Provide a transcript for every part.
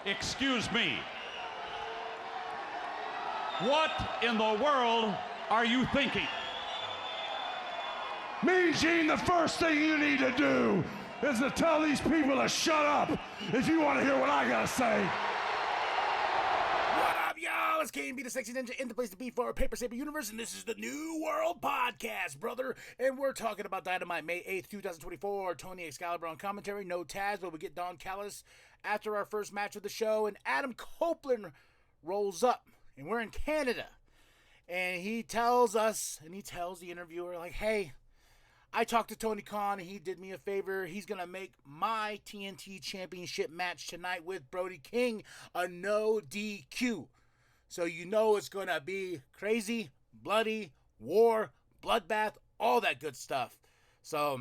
Excuse me. What in the world are you thinking? Mean Gene, the first thing you need to do is to tell these people to shut up if you want to hear what I gotta say. What up, y'all? It's KMB, the Sexy Ninja, in the place to be for our Paper Saber universe, and this is the New World Podcast, brother. And we're talking about Dynamite, May 8th, 2024. Tony Excalibur on commentary, no Taz, but we get Don Callis after our first match of the show, and Adam Copeland rolls up, and we're in Canada. And he tells us, and he tells the interviewer, like, hey, I talked to Tony Khan, and he did me a favor. He's going to make my TNT Championship match tonight with Brody King a no DQ. So you know it's going to be crazy, bloody, war, bloodbath, all that good stuff. So,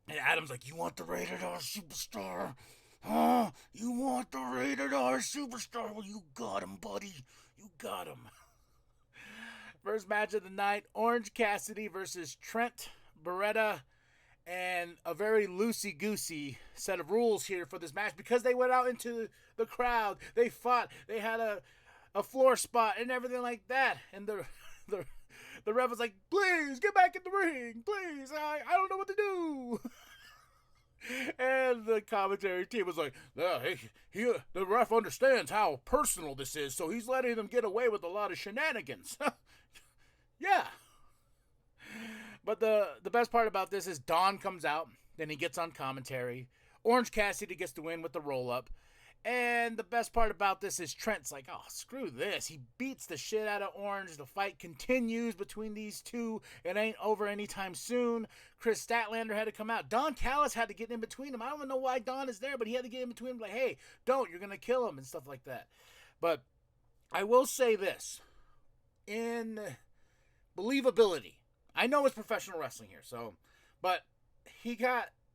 and Adam's like, you want the Rated R Superstar? Huh? You want the Rated R Superstar? Well, you got him, buddy. You got him. First match of the night, Orange Cassidy versus Trent Beretta, and a very loosey-goosey set of rules here for this match because they went out into the crowd, they fought, they had a floor spot and everything like that, and the ref was like, please get back in the ring, please, I don't know what to do. And the commentary team was like, the ref understands how personal this is, so he's letting them get away with a lot of shenanigans. Yeah. But the best part about this is Don comes out, then he gets on commentary. Orange Cassidy gets the win with the roll-up. And the best part about this is Trent's like, oh, screw this. He beats the shit out of Orange. The fight continues between these two. It ain't over anytime soon. Chris Statlander had to come out. Don Callis had to get in between them. I don't even know why Don is there, but he had to get in between them like, hey, don't. You're going to kill him and stuff like that. But I will say this. In believability, I know it's professional wrestling here, but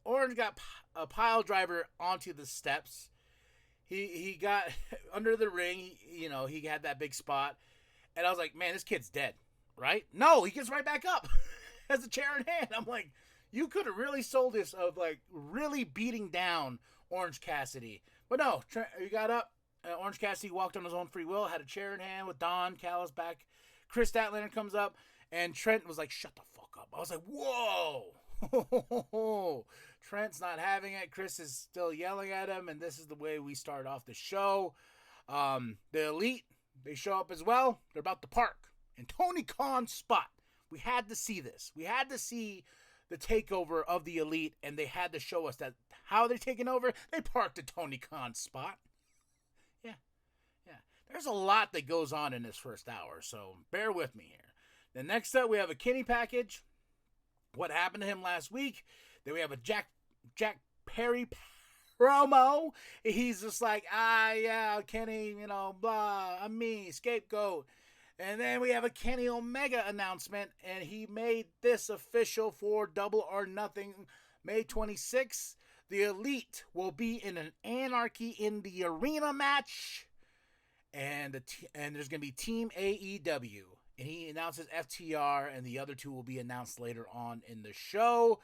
Orange got a pile driver onto the steps. He got under the ring, he had that big spot, and I was like, man, this kid's dead, right? No, he gets right back up, has a chair in hand. I'm like, you could have really sold this of like really beating down Orange Cassidy, but no, he got up. Orange Cassidy walked on his own free will, had a chair in hand with Don Callis back. Chris Statlander comes up. And Trent was like, shut the fuck up. I was like, whoa. Trent's not having it. Chris is still yelling at him. And this is the way we start off the show. The Elite, they show up as well. They're about to park. And Tony Khan's spot. We had to see this. We had to see the takeover of the Elite. And they had to show us that how they're taking over. They parked at Tony Khan's spot. Yeah. There's a lot that goes on in this first hour. So bear with me here. Then next up, we have a Kenny package. What happened to him last week? Then we have a Jack Perry promo. He's just like, yeah, Kenny, blah, I'm me, scapegoat. And then we have a Kenny Omega announcement, and he made this official for Double or Nothing. May 26th, the Elite will be in an Anarchy in the Arena match, and there's going to be Team AEW. And he announces FTR, and the other two will be announced later on in the show.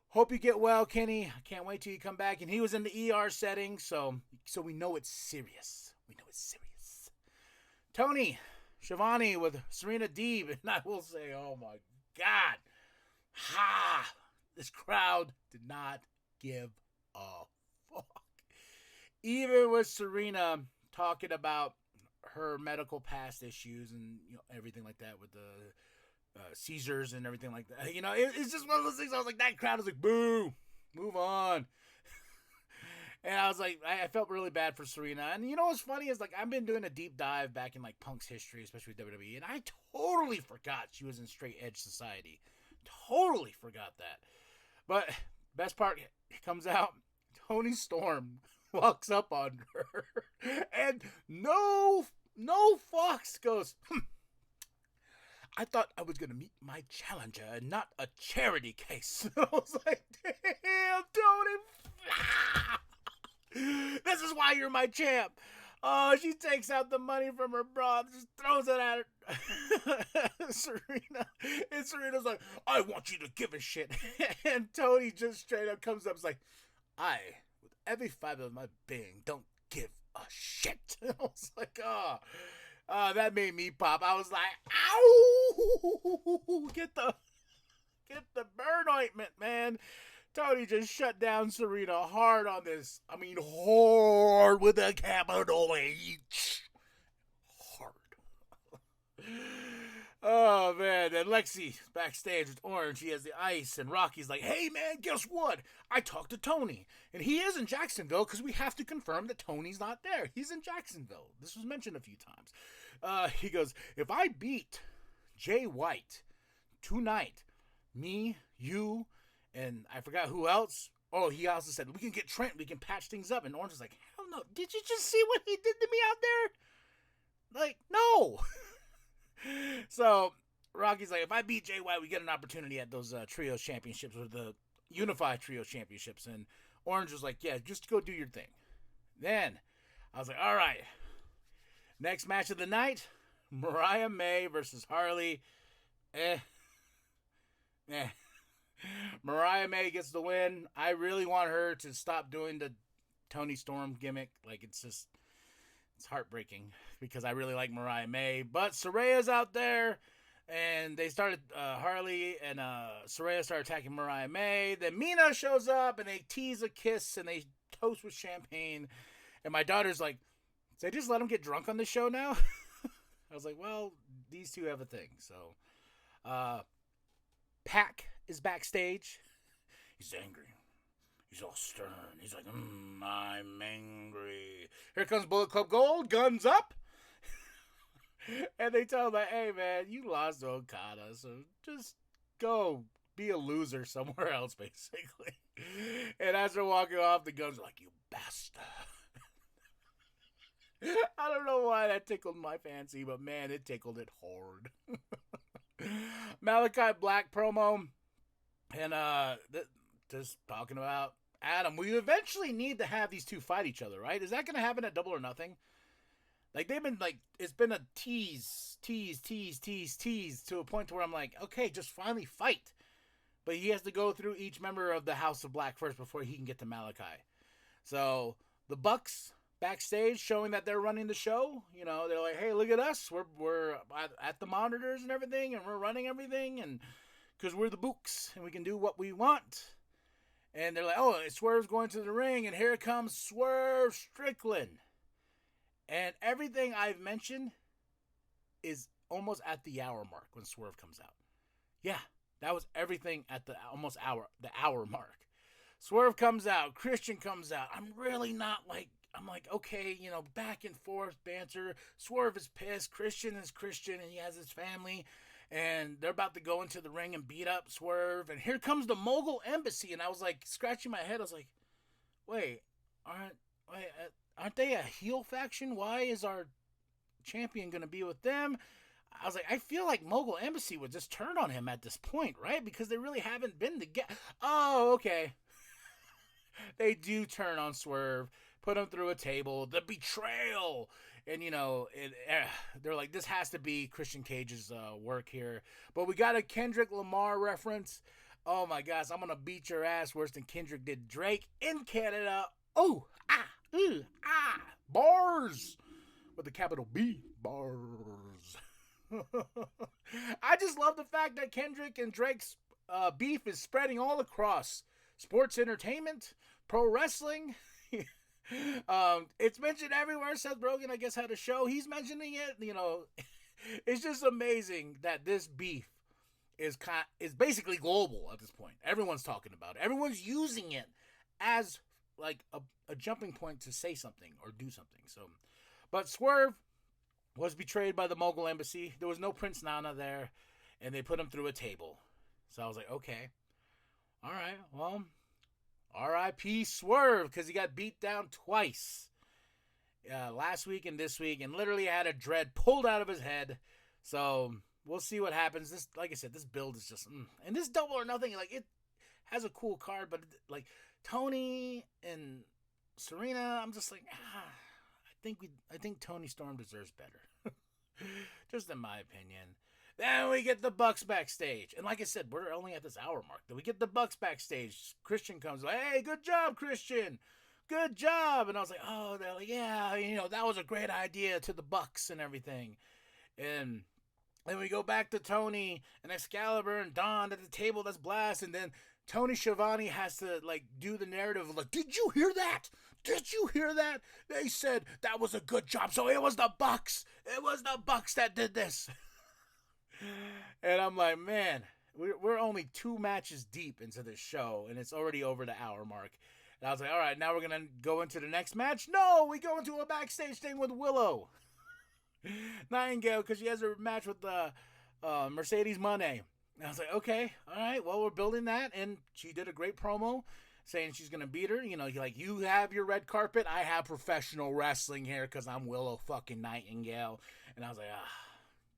Hope you get well, Kenny. I can't wait till you come back. And he was in the ER setting, so we know it's serious. Tony Schiavone with Serena Deeb, and I will say, oh my God. This crowd did not give a fuck. Even with Serena talking about her medical past issues and everything like that with the seizures and everything like that. It's just one of those things. I was like, that crowd was like, boo, move on. And I was like, I felt really bad for Serena. And what's funny is like I've been doing a deep dive back in like Punk's history, especially with WWE, and I totally forgot she was in Straight Edge Society. Totally forgot that. But best part comes out, Tony Storm walks up on her, and no Fox goes, I thought I was going to meet my challenger and not a charity case. I was like, damn, Tony. This is why you're my champ. Oh, she takes out the money from her bra, just throws it at her. Serena. And Serena's like, I want you to give a shit. And Tony just straight up comes up and is like, I, with every fiber of my being, don't give a shit. I was like, that made me pop. I was like, ow! Get the burn ointment, man. Tony just shut down Serena hard on this. I mean, hard with a capital H. Hard. Oh, man. Then Lexi backstage with Orange. He has the ice. And Rocky's like, hey, man, guess what? I talked to Tony. And he is in Jacksonville because we have to confirm that Tony's not there. He's in Jacksonville. This was mentioned a few times. He goes, if I beat Jay White tonight, me, you, and I forgot who else. Oh, he also said, we can get Trent. We can patch things up. And Orange was like, hell no. Did you just see what he did to me out there? Like, no. So Rocky's like, if I beat Jay White, we get an opportunity at those trios championships, or the unified trios championships. And Orange was like, yeah, just go do your thing. Then I was like, all right. Next match of the night, Mariah May versus Harley. Mariah May gets the win. I really want her to stop doing the Toni Storm gimmick. Like, it's heartbreaking because I really like Mariah May. But Saraya's out there, and they started, Harley and Saraya started attacking Mariah May. Then Mina shows up, and they tease a kiss, and they toast with champagne. And my daughter's like, did they just let them get drunk on the show now? I was like, well, these two have a thing. So, Pac is backstage. He's angry. He's all stern. He's like, I'm angry. Here comes Bullet Club Gold. Guns up. And they tell him, like, hey, man, you lost to Okada, so just go be a loser somewhere else, basically. And as they're walking off, the Guns are like, you bastard. I don't know why that tickled my fancy, but, man, it tickled it hard. Malachi Black promo. And just talking about Adam. We eventually need to have these two fight each other, right? Is that going to happen at Double or Nothing? Like, they've been, like, it's been a tease to a point where I'm like, okay, just finally fight. But he has to go through each member of the House of Black first before he can get to Malachi. So, the Bucks backstage showing that they're running the show. You know, they're like, hey, look at us. We're at the monitors and everything, and we're running everything, and because we're the Books, and we can do what we want. And they're like, oh, Swerve's going to the ring, and here comes Swerve Strickland. And everything I've mentioned is almost at the hour mark when Swerve comes out. Yeah, that was everything at the hour mark. Swerve comes out, Christian comes out. I'm like, okay, you know, back and forth banter. Swerve is pissed. Christian is Christian, and he has his family. And they're about to go into the ring and beat up Swerve. And here comes the Mogul Embassy. And I was like, scratching my head. I was like, wait, aren't they a heel faction? Why is our champion going to be with them? I was like, I feel like Mogul Embassy would just turn on him at this point, right? Because they really haven't been together. Oh, okay. They do turn on Swerve, put him through a table, the betrayal. And, you know, they're like, this has to be Christian Cage's work here. But we got a Kendrick Lamar reference. Oh, my gosh, I'm going to beat your ass worse than Kendrick did Drake in Canada. Oh, bars. With a capital B, bars. I just love the fact that Kendrick and Drake's beef is spreading all across sports entertainment, pro wrestling. It's mentioned everywhere. Seth Rogen, I guess, had a show. He's mentioning it. You know, it's just amazing that this beef is basically global at this point. Everyone's talking about it. Everyone's using it as like a jumping point to say something or do something. So, but Swerve was betrayed by the Mogul Embassy. There was no Prince Nana there, and they put him through a table. So I was like, okay, all right, well, R.I.P. Swerve, because he got beat down twice last week and this week, and literally had a dread pulled out of his head. So we'll see what happens. This, like I said, this build is just, and this Double or Nothing, like, it has a cool card, but like Tony and Serena, I'm just like, I think Toni Storm deserves better. Just in my opinion. Then we get the Bucks backstage. And like I said, we're only at this hour mark. Then we get the Bucks backstage. Christian comes like, hey, good job, Christian. good job. And I was like, oh, they're like, yeah, that was a great idea to the Bucks and everything. And then we go back to Tony and Excalibur and Don at the table that's blast. And then Tony Schiavone has to, like, do the narrative of, like, did you hear that? Did you hear that? They said that was a good job. So it was the Bucks. It was the Bucks that did this. And I'm like, man, we're only 2 matches deep into this show, and it's already over the hour mark. And I was like, all right, now we're going to go into the next match. No, we go into a backstage thing with Willow Nightingale, because she has a match with Mercedes Moné. And I was like, okay, all right, well, we're building that. And she did a great promo saying she's going to beat her. You have your red carpet. I have professional wrestling here because I'm Willow fucking Nightingale. And I was like,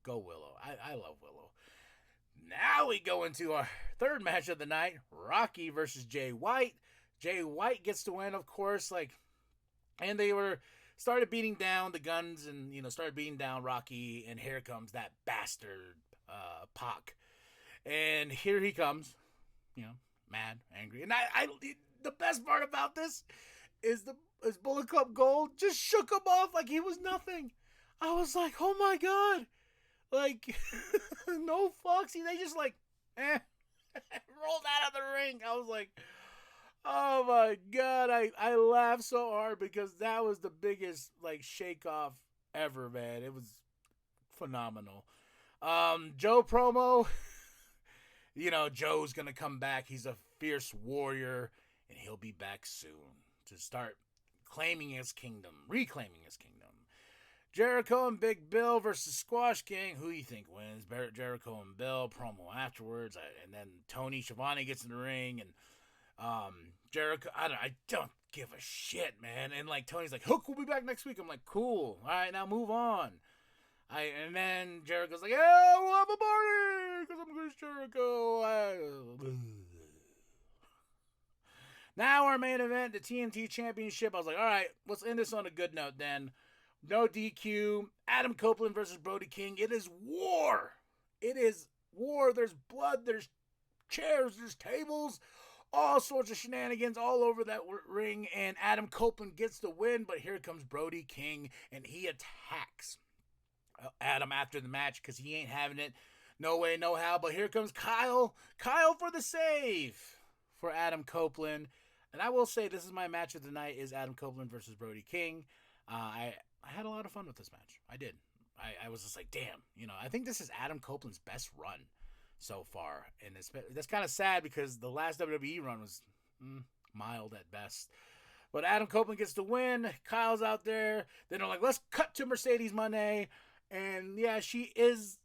go Willow. I love Willow. Now we go into our third match of the night, Rocky versus Jay White. Jay White gets the win, of course, and they started beating down the Guns and, started beating down Rocky, and here comes that bastard, Pac. And here he comes, mad, angry. And the best part about this is Bullet Club Gold just shook him off like he was nothing. I was like, oh my God. Like, no fucks. They just rolled out of the ring. I was like, oh my God. I laughed so hard because that was the biggest, shake off ever, man. It was phenomenal. Joe promo, Joe's going to come back. He's a fierce warrior, and he'll be back soon to start reclaiming his kingdom. Jericho and Big Bill versus Squash Gang. Who do you think wins? Jericho and Bill promo afterwards, and then Tony Schiavone gets in the ring, and Jericho. I don't give a shit, man. And Tony's like, Hook will be back next week. I'm like, cool. All right, now move on. And then Jericho's like, yeah, we'll have a party because I'm Chris Jericho. Now our main event, the TNT Championship. I was like, all right, let's end this on a good note then. No DQ. Adam Copeland versus Brody King. It is war. It is war. There's blood. There's chairs. There's tables. All sorts of shenanigans all over that ring. And Adam Copeland gets the win. But here comes Brody King. And he attacks Adam after the match because he ain't having it. No way, no how. But here comes Kyle. Kyle for the save for Adam Copeland. And I will say this is my match of the night is Adam Copeland versus Brody King. I had a lot of fun with this match. I did. I was just like, damn, I think this is Adam Copeland's best run so far. And that's kind of sad because the last WWE run was mild at best. But Adam Copeland gets the win. Kyle's out there. Then they're like, let's cut to Mercedes Moné. And yeah, she is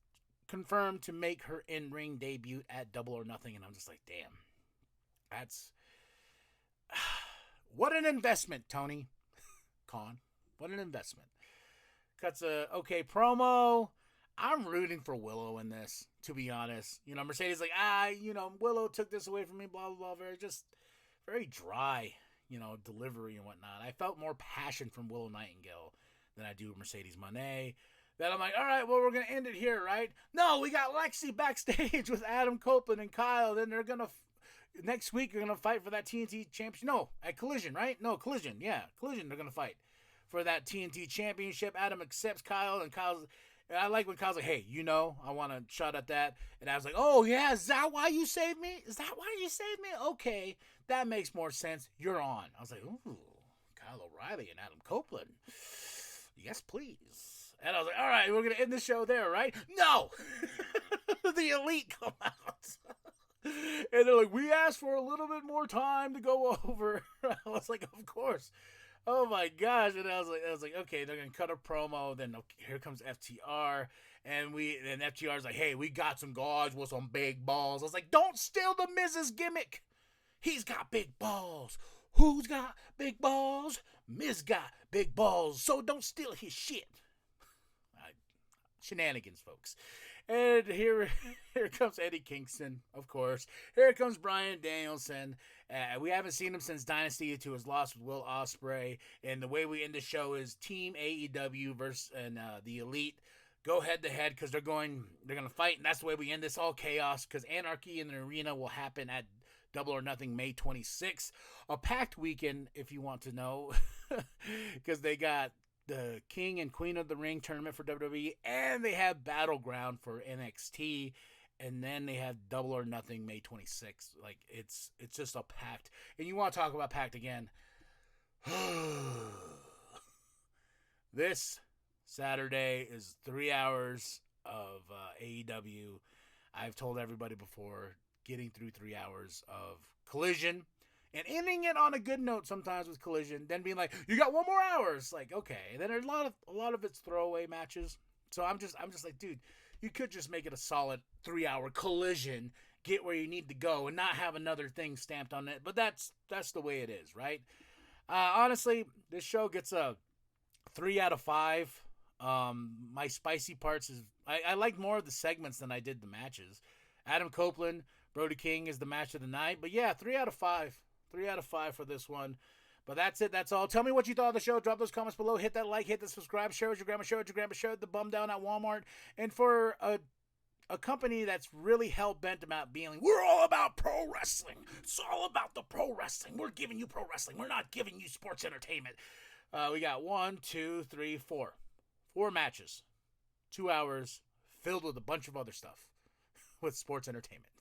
confirmed to make her in-ring debut at Double or Nothing. And I'm just like, damn. That's... What an investment, Tony Khan. What an investment. Cuts a okay promo. I'm rooting for Willow in this, to be honest. Mercedes like, Willow took this away from me, blah, blah, blah. Very dry, delivery and whatnot. I felt more passion from Willow Nightingale than I do Mercedes Moné. Then I'm like, all right, well, we're going to end it here, right? No, we got Lexi backstage with Adam Copeland and Kyle. Then they're going to, next week, they're going to fight for that TNT championship. No, at Collision, right? No, Collision. Yeah, Collision, they're going to fight for that TNT championship. Adam accepts Kyle, and I like when Kyle's like, hey, I want a shot at that. And I was like, oh, yeah, is that why you saved me? Okay, that makes more sense. You're on. I was like, ooh, Kyle O'Reilly and Adam Copeland. Yes, please. And I was like, all right, we're going to end the show there, right? No! The Elite come out. And they're like, we asked for a little bit more time to go over. I was like, of course. Oh my gosh. And I was like, okay, they're going to cut a promo. Then here comes FTR. And FTR's like, hey, we got some guys with some big balls. I was like, don't steal the Miz's gimmick. He's got big balls. Who's got big balls? Miz got big balls. So don't steal his shit. Shenanigans, folks. And here comes Eddie Kingston, of course. Here comes Bryan Danielson. We haven't seen him since Dynasty to his loss with Will Ospreay. And the way we end the show is Team AEW versus the Elite go head to head because they're going to fight, and that's the way we end this all chaos because Anarchy in the Arena will happen at Double or Nothing May 26th. A packed weekend, if you want to know, because they got the King and Queen of the Ring tournament for WWE, and they have Battleground for NXT, and then they have Double or Nothing May 26th. Like, it's just a packed. And you want to talk about packed again. This Saturday is 3 hours of AEW. I've told everybody before, getting through 3 hours of Collision and ending it on a good note sometimes with Collision, then being like, you got 1 more hour. It's like, okay. And then there's a lot of it's throwaway matches. So I'm just like, dude, you could just make it a solid 3 hour Collision, get where you need to go, and not have another thing stamped on it. But that's the way it is, right? Honestly, this show gets a 3 out of 5. My spicy parts is I like more of the segments than I did the matches. Adam Copeland, Brody King is the match of the night. But yeah, 3 out of 5. 3 out of 5 for this one. But that's it. That's all. Tell me what you thought of the show. Drop those comments below. Hit that like. Hit the subscribe. Share with your grandma. Share with your grandma. Share with the bum down at Walmart. And for a company that's really hell-bent about being like, we're all about pro wrestling. It's all about the pro wrestling. We're giving you pro wrestling. We're not giving you sports entertainment. We got 1, 2, 3, 4. 4 matches. 2 hours filled with a bunch of other stuff with sports entertainment.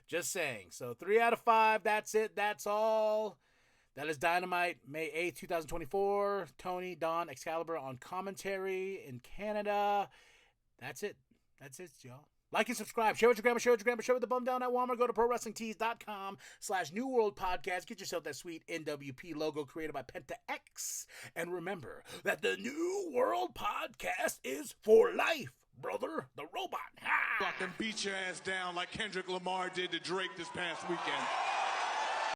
Just saying. So 3 out of 5. That's it. That's all. That is Dynamite, May 8th, 2024. Tony, Don, Excalibur on commentary in Canada. That's it. That's it, y'all. Like and subscribe. Share with your grandma. Share with your grandma. Share with the bum down at Walmart. Go to ProWrestlingTees.com/New World Podcast. Get yourself that sweet NWP logo created by Penta X. And remember that the New World Podcast is for life, brother. The robot. I can beat your ass down like Kendrick Lamar did to Drake this past weekend.